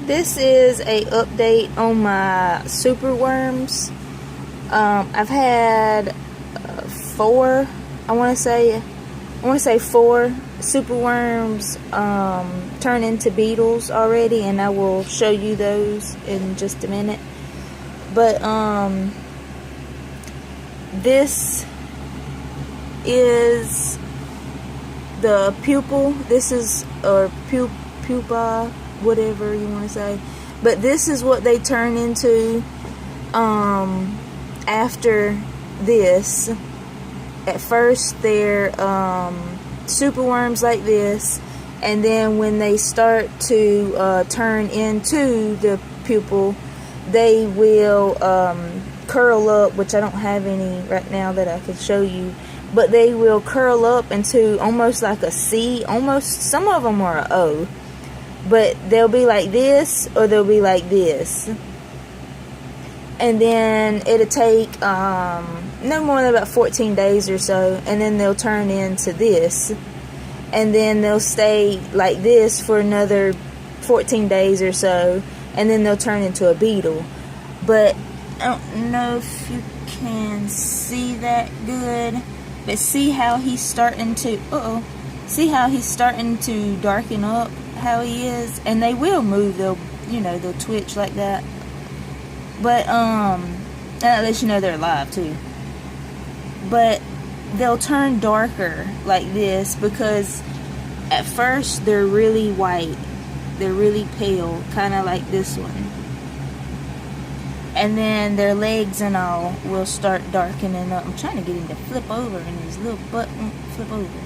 This is a update on my superworms. I've had four, I want to say four superworms turn into beetles already, and I will show you those in just a minute. But this is the pupil. This is, or pupa, whatever you want to say. But this is what they turn into after this. At first they're superworms like this, and then when they start to turn into the pupil, they will curl up, which I don't have any right now that I can show you, but they will curl up into almost like a C. Almost, some of them are a O, but they'll be like this or they'll be like this. And then it'll take no more than about 14 days or so, and then they'll turn into this, and then they'll stay like this for another 14 days or so, and then they'll turn into a beetle. But I don't know if you can see that good, but see how he's starting to see how he's starting to darken up, how he is. And they will move, they'll twitch like that. But that lets you know they're alive too. But they'll turn darker like this because at first they're really white, they're really pale, kind of like this one. And then their legs and all will start darkening up. I'm trying to get him to flip over, and his little butt won't flip over.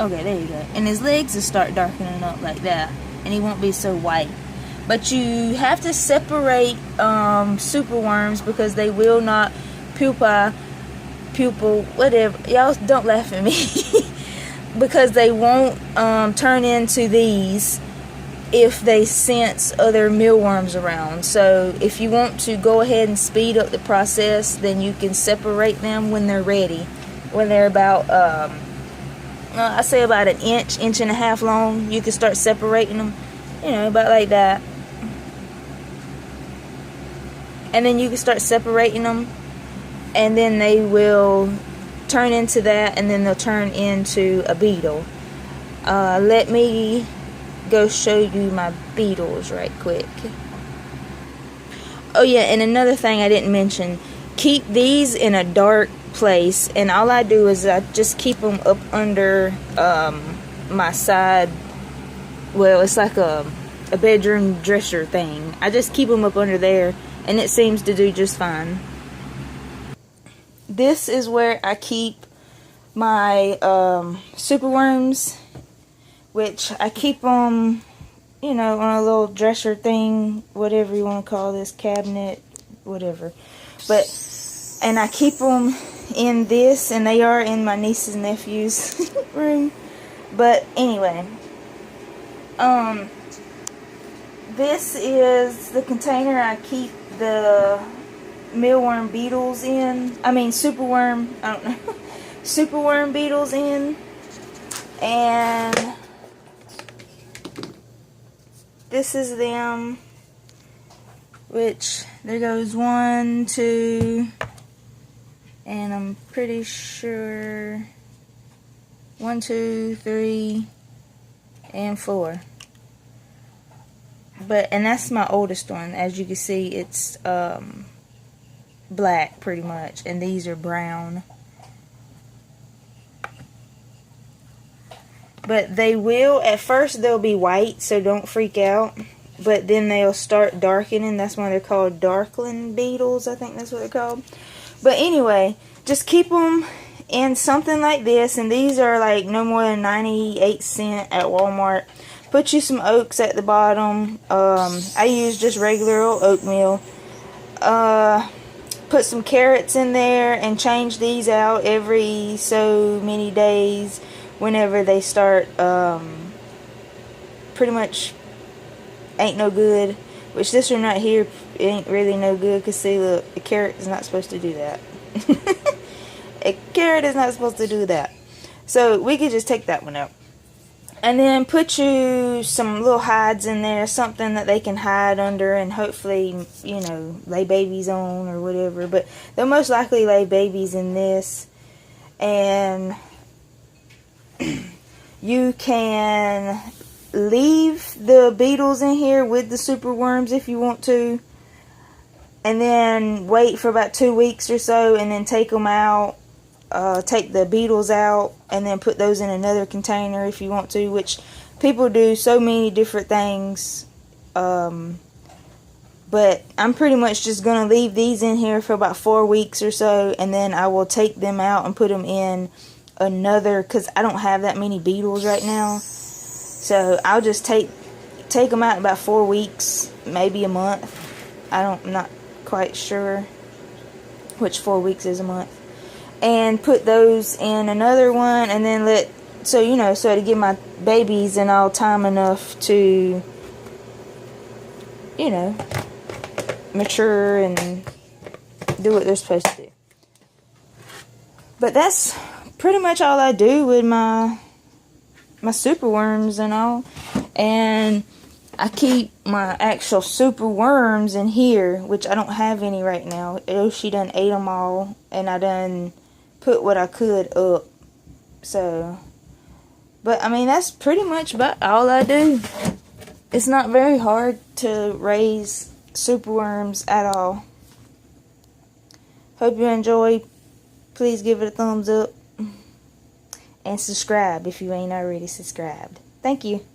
Okay, there you go. And his legs will start darkening up like that, and he won't be so white. But you have to separate superworms because they will not pupil, whatever. Y'all don't laugh at me. Because they won't turn into these if they sense other mealworms around. So if you want to go ahead and speed up the process, then you can separate them when they're ready. When they're about, I say about an inch and a half long, you can start separating them. About like that. And then you can start separating them, and then they will turn into that, and then they'll turn into a beetle. Let me go show you my beetles right quick. Oh yeah, and another thing I didn't mention, keep these in a dark place, and all I do is I just keep them up under my side. Well, it's like a bedroom dresser thing. I just keep them up under there, and it seems to do just fine. This is where I keep my superworms, which I keep them, on a little dresser thing, whatever you want to call this, cabinet, whatever. And I keep them in this, and they are in my niece's and nephew's room. But anyway, this is the container I keep the mealworm beetles in. I mean superworm, I don't know. Superworm beetles in. And this is them, which there goes 1, 2, and I'm pretty sure 1, 2, 3, and 4. And that's my oldest one. As you can see, it's black pretty much, and these are brown. But they will, at first they'll be white, so don't freak out. But then they'll start darkening. That's why they're called darkling beetles. I think that's what they're called. But anyway, just keep them in something like this. And these are like no more than 98 cents at Walmart. Put you some oats at the bottom. I use just regular old oatmeal. Put some carrots in there and change these out every so many days. Whenever they start pretty much ain't no good, which this one right here ain't really no good, because see, look, a carrot is not supposed to do that. A carrot is not supposed to do that. So we could just take that one out. And then put you some little hides in there, something that they can hide under and hopefully, you know, lay babies on or whatever. But they'll most likely lay babies in this. And you can leave the beetles in here with the superworms if you want to. And then wait for about 2 weeks or so and then take them out. Take the beetles out and then put those in another container if you want to, which people do so many different things. But I'm pretty much just going to leave these in here for about 4 weeks or so, and then I will take them out and put them in another, because I don't have that many beetles right now. So I'll just take them out in about 4 weeks, maybe a month. I'm not quite sure which 4 weeks is a month. And put those in another one, and then so to give my babies and all time enough to, you know, mature and do what they're supposed to do. But that's pretty much all I do with my superworms and all. And I keep my actual superworms in here, which I don't have any right now. She done ate them all, and I done put what I could up. So, but I mean, that's pretty much about all I do. It's not very hard to raise superworms at all. Hope you enjoy. Please give it a thumbs up and subscribe if you ain't already subscribed. Thank you.